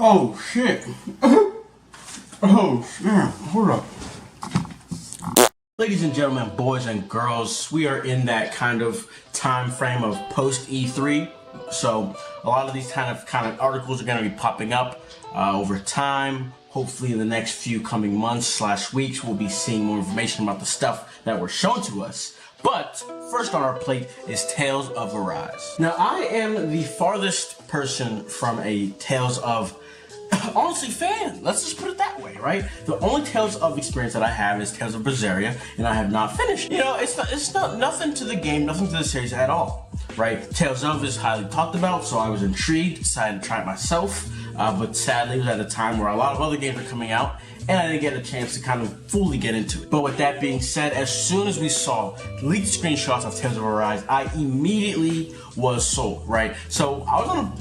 Oh shit. Oh shit. Hold up. Ladies and gentlemen, boys and girls, we are in that kind of time frame of post E3. So a lot of these kind of articles are going to be popping up over time. Hopefully in the next few coming months / weeks, we'll be seeing more information about the stuff that were shown to us. But first on our plate is Tales of Arise. Now I am the farthest person from a Tales of honestly fan. Let's just put it that way, right? The only Tales of experience that I have is Tales of Berseria, and I have not finished. You know, it's not nothing to the game, nothing to the series at all, right? Tales of is highly talked about, so I was intrigued, decided to try it myself. But sadly, it was at a time where a lot of other games were coming out, and I didn't get a chance to kind of fully get into it. But with that being said, as soon as we saw leaked screenshots of Tales of Arise, I immediately was sold, right? So I was on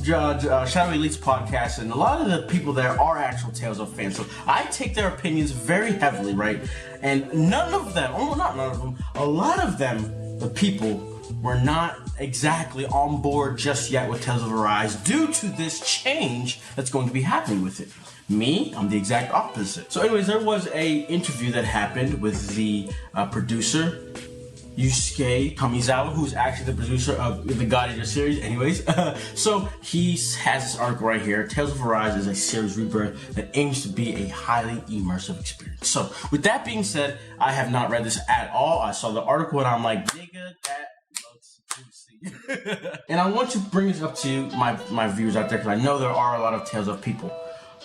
a Shadow Elite's podcast, and a lot of the people there are actual Tales of fans, so I take their opinions very heavily, right? And none of them, oh, not none of them, a lot of them, the people, were not exactly on board just yet with Tales of Arise due to this change that's going to be happening with it. Me, I'm the exact opposite. So anyways, there was a interview that happened with the producer, Yusuke Kamizawa, who's actually the producer of the God Eater series. Anyways, so he has this article right here. Tales of Arise is a series rebirth that aims to be a highly immersive experience. So with that being said, I have not read this at all. I saw the article and I'm like, nigga, that looks juicy. And I want to bring this up to my viewers out there because I know there are a lot of Tales of people.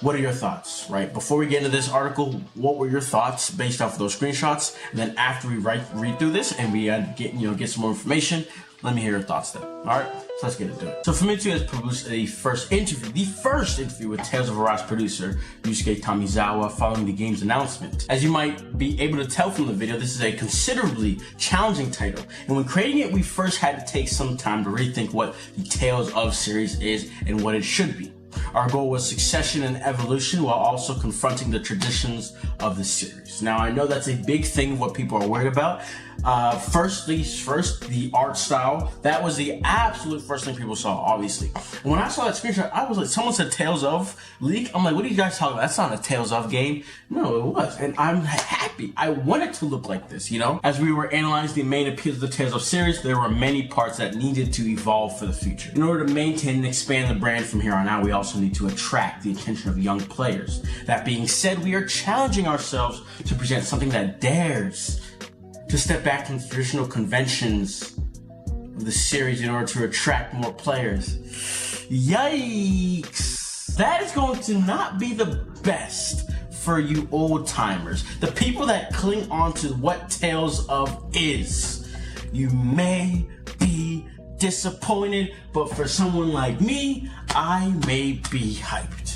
What are your thoughts, right? Before we get into this article, what were your thoughts based off of those screenshots? And then after we read through this and we get some more information, let me hear your thoughts then. All right, so let's get into it. So Famitsu has produced the first interview with Tales of Arise producer Yusuke Kamizawa following the game's announcement. As you might be able to tell from the video, this is a considerably challenging title. And when creating it, we first had to take some time to rethink what the Tales of series is and what it should be. Our goal was succession and evolution while also confronting the traditions of the series. Now, I know that's a big thing, what people are worried about. First, the art style. That was the absolute first thing people saw, obviously. And when I saw that screenshot, I was like, someone said Tales of leak. I'm like, what are you guys talking about? That's not a Tales of game. No, it was. And I'm happy. I want it to look like this, you know? As we were analyzing the main appeals of the Tales of series, there were many parts that needed to evolve for the future. In order to maintain and expand the brand from here on out, we also need to attract the attention of young players. That being said, we are challenging ourselves to present something that dares to step back from the traditional conventions of the series in order to attract more players. Yikes! That is going to not be the best for you old timers. The people that cling on to what Tales of is. You may be disappointed, but for someone like me, I may be hyped.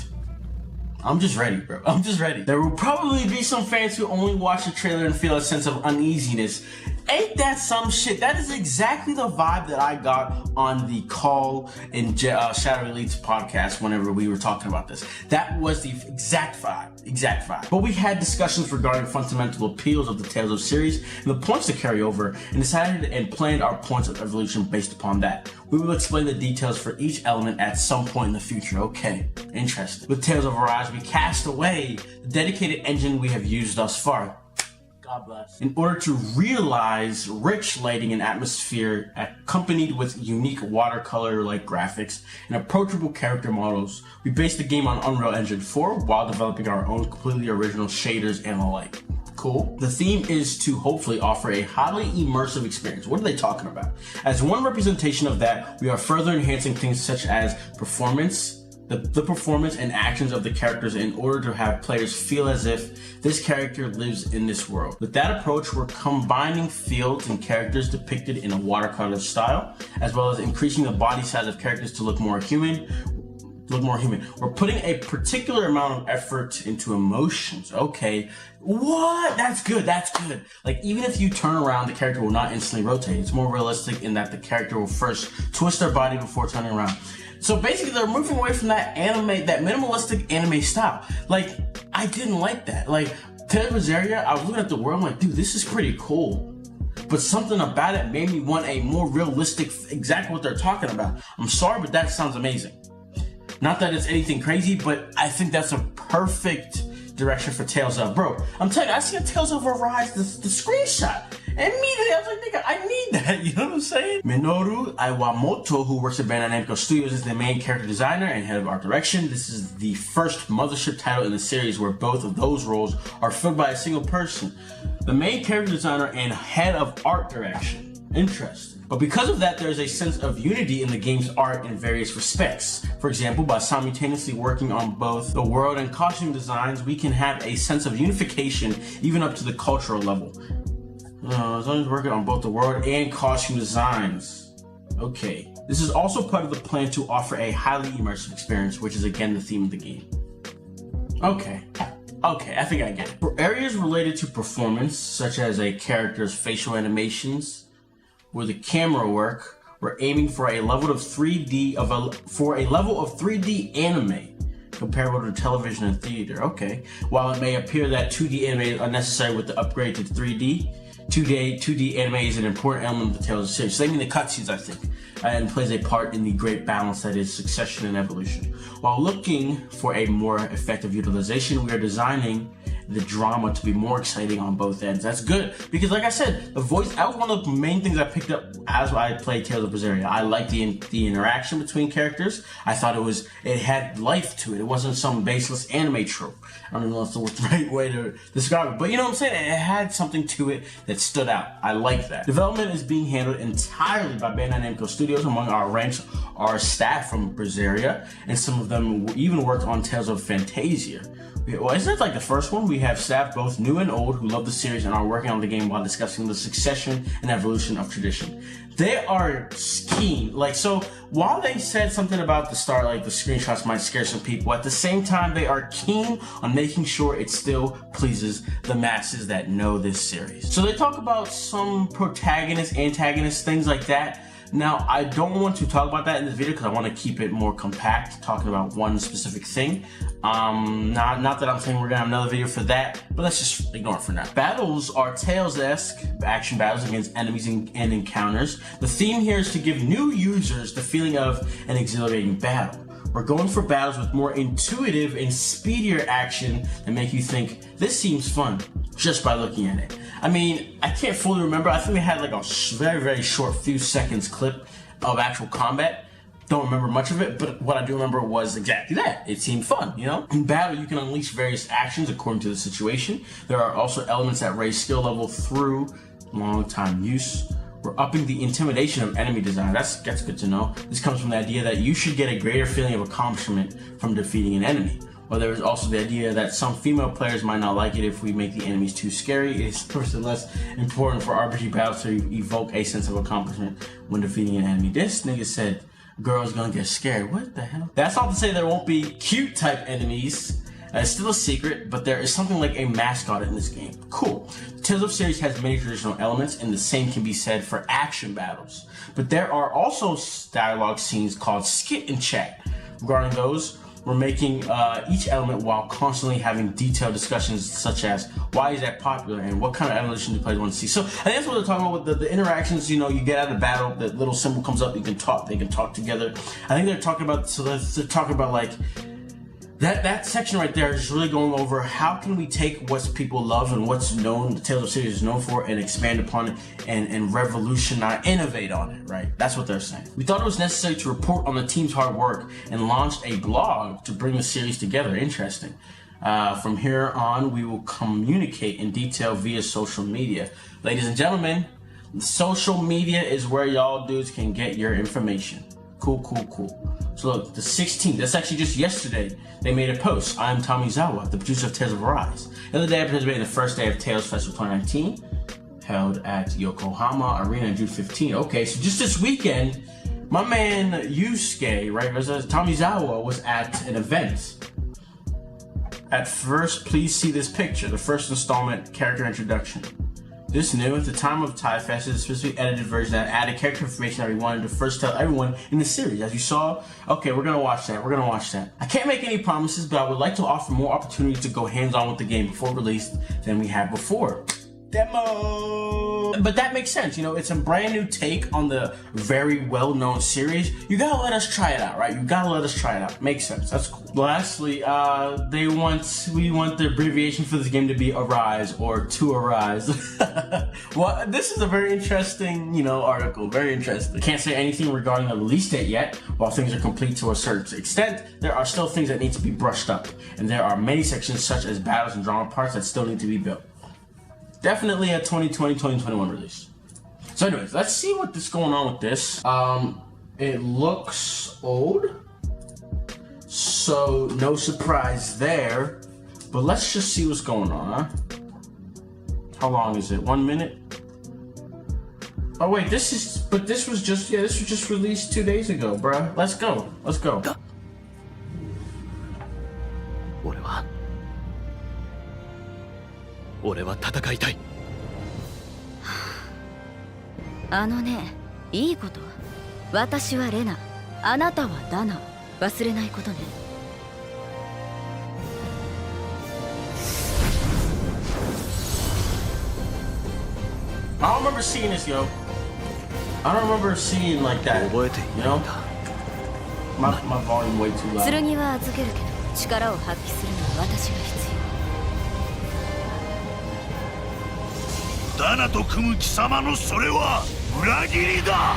I'm just ready, bro. I'm just ready. There will probably be some fans who only watch the trailer and feel a sense of uneasiness. Ain't that some shit? That is exactly the vibe that I got on the call in Shadow Elite's podcast whenever we were talking about this. That was the exact vibe. But we had discussions regarding fundamental appeals of the Tales of series and the points to carry over, and decided and planned our points of evolution based upon that. We will explain the details for each element at some point in the future. Okay, interesting. With Tales of Arise, we cast away the dedicated engine we have used thus far. God bless. In order to realize rich lighting and atmosphere accompanied with unique watercolor-like graphics and approachable character models, we based the game on Unreal Engine 4 while developing our own completely original shaders and the like. Cool. The theme is to hopefully offer a highly immersive experience. What are they talking about? As one representation of that, we are further enhancing things such as performance, the performance and actions of the characters in order to have players feel as if this character lives in this world. With that approach, we're combining fields and characters depicted in a watercolor style, as well as increasing the body size of characters to look more human. We're putting a particular amount of effort into emotions. Okay, what? That's good. Like, even if you turn around, the character will not instantly rotate. It's more realistic in that the character will first twist their body before turning around. So basically, they're moving away from that minimalistic anime style. Like, I didn't like that. Like, Tales of Berseria, I was looking at the world, I'm like, dude, this is pretty cool. But something about it made me want a more realistic, exactly what they're talking about. I'm sorry, but that sounds amazing. Not that it's anything crazy, but I think that's a perfect direction for Tales of. Bro, I'm telling you, I see a Tales of Arise, the screenshot. Immediately, I was like, nigga, I need that. You know what I'm saying? Minoru Iwamoto, who works at Bandai Namco Studios, is the main character designer and head of art direction. This is the first Mothership title in the series where both of those roles are filled by a single person. The main character designer and head of art direction. Interesting. But because of that, there's a sense of unity in the game's art in various respects. For example, by simultaneously working on both the world and costume designs, we can have a sense of unification even up to the cultural level. As long as working on both the world and costume designs. Okay. This is also part of the plan to offer a highly immersive experience, which is again the theme of the game. Okay, I think I get it. For areas related to performance, such as a character's facial animations or the camera work, we're aiming for a level of 3D anime comparable to television and theater. Okay. While it may appear that 2D anime is unnecessary with the upgrade to 3D, 2D anime is an important element of the Tales series. So they mean the cutscenes, I think, and plays a part in the great balance that is succession and evolution. While looking for a more effective utilization, we are designing the drama to be more exciting on both ends. That's good, because like I said, the voice, that was one of the main things I picked up as I played Tales of Berseria. I liked the interaction between characters. I thought it had life to it. It wasn't some baseless anime trope. I don't know if that's the right way to describe it, but you know what I'm saying? It had something to it that stood out. I like that. Development is being handled entirely by Bandai Namco Studios. Among our ranks are staff from Berseria, and some of them even worked on Tales of Fantasia. Well, isn't it like the first one? We have staff both new and old who love the series and are working on the game while discussing the succession and evolution of tradition. They are keen. Like, so while they said something about the start, like the screenshots might scare some people, at the same time, they are keen on making sure it still pleases the masses that know this series. So they talk about some protagonists, antagonists, things like that. Now, I don't want to talk about that in this video because I want to keep it more compact, talking about one specific thing. Not that I'm saying we're gonna have another video for that, but let's just ignore it for now. Battles are Tales-esque action battles against enemies and encounters. The theme here is to give new users the feeling of an exhilarating battle. We're going for battles with more intuitive and speedier action that make you think, this seems fun, just by looking at it. I mean, I can't fully remember. I think they had like a very, very short few seconds clip of actual combat. Don't remember much of it, but what I do remember was exactly that. It seemed fun, you know? In battle, you can unleash various actions according to the situation. There are also elements that raise skill level through long time use. We're upping the intimidation of enemy design. That's good to know. This comes from the idea that you should get a greater feeling of accomplishment from defeating an enemy. While there is also the idea that some female players might not like it if we make the enemies too scary, it's less important for RPG battles to evoke a sense of accomplishment when defeating an enemy. This nigga said, girls gonna get scared. What the hell? That's not to say there won't be cute type enemies. It's still a secret, but there is something like a mascot in this game. Cool. The Tales of series has many traditional elements, and the same can be said for action battles. But there are also dialogue scenes called skit and chat. Regarding those, we're making each element while constantly having detailed discussions such as why is that popular and what kind of evolution do players want to see. So I think that's what they're talking about with the interactions. You know, you get out of battle, the little symbol comes up, you can talk, they can talk together. I think they're talking about, they're talking about like, that section right there is really going over how can we take what people love and what's known, the Tales of series is known for, and expand upon it and revolutionize, innovate on it, right? That's what they're saying. We thought it was necessary to report on the team's hard work and launched a blog to bring the series together. Interesting. From here on, we will communicate in detail via social media. Ladies and gentlemen, social media is where y'all dudes can get your information. Cool. So look, the 16th, that's actually just yesterday, they made a post. I'm Tomizawa, the producer of Tales of Arise. The other day I participated in the first day of Tales Festival 2019, held at Yokohama Arena on June 15. Okay, so just this weekend, my man Yusuke, right, Tomizawa was at an event. At first, please see this picture, the first installment character introduction. This new, at the time of TIE Fest, is a specifically edited version that added character information that we wanted to first tell everyone in the series. As you saw, okay, we're gonna watch that. I can't make any promises, but I would like to offer more opportunities to go hands-on with the game before release than we had before. Demo! But that makes sense, you know, it's a brand new take on the very well-known series. You gotta let us try it out, right? You gotta let us try it out. Makes sense, that's cool. Lastly, we want the abbreviation for this game to be Arise or To Arise. Well, this is a very interesting, you know, article, very interesting. Can't say anything regarding the release date yet. While things are complete to a certain extent, there are still things that need to be brushed up, and there are many sections such as battles and drama parts that still need to be built. Definitely a 2020-2021 release. So anyways, let's see what's going on with this. It looks old, so no surprise there. But let's just see what's going on, huh? How long is it? 1 minute? Oh wait, this was just released 2 days ago, bruh. Let's go. Let's go. 俺は戦いたい。あのね、いいこと。私はレナ、あなたはダナ。忘れないことね。I don't remember seeing this, yo. I don't remember seeing like that. You know? My volume way too loud. 剣は預けるけど、力を発揮するのは私が必要。ダナと組む貴様のそれは裏切りだ。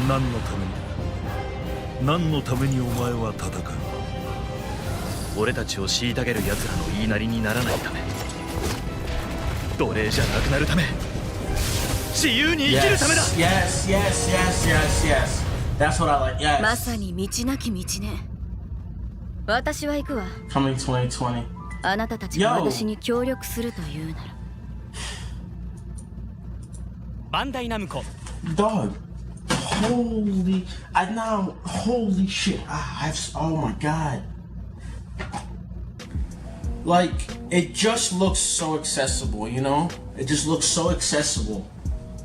何のためにだ。何のためにお前は戦う。俺たちを虐げる奴らの言いなりにならないため、奴隷じゃなくなるため、自由に生きるためだ。Yes. That's what I like. Yes. まさに道なき道ね。私は行くわ。Coming 2020. あなたたちが私に協力するというなら。バンダイナムコ。Dog. Holy shit. Oh my god. Like, it just looks so accessible, you know? It just looks so accessible.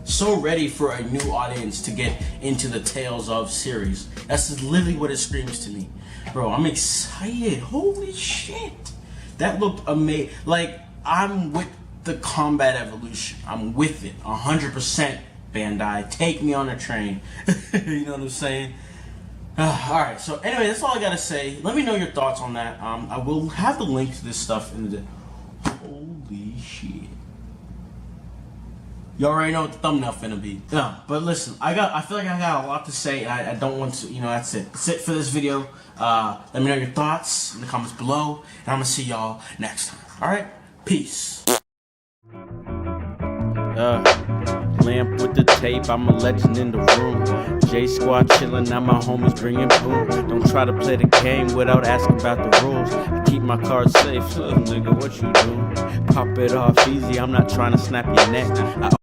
So ready for a new audience to get into the Tales of series. That's literally what it screams to me. Bro, I'm excited. Holy shit. That looked amazing. Like, I'm with the combat evolution. I'm with it. 100%, Bandai. Take me on a train. You know what I'm saying? Alright, so anyway, that's all I gotta say. Let me know your thoughts on that. I will have the link to this stuff in the... Holy shit. You already know what the thumbnail finna be. Yeah, but listen, I feel like I got a lot to say, and I don't want to, you know, that's it. That's it for this video. Let me know your thoughts in the comments below, and I'm gonna see y'all next time. Alright? Peace. Lamp with the tape, I'm a legend in the room. JAMSQUAD chillin', now my homies bringin' boom. Don't try to play the game without asking about the rules. I keep my cards safe, nigga, what you do? Pop it off easy, I'm not trying to snap your neck.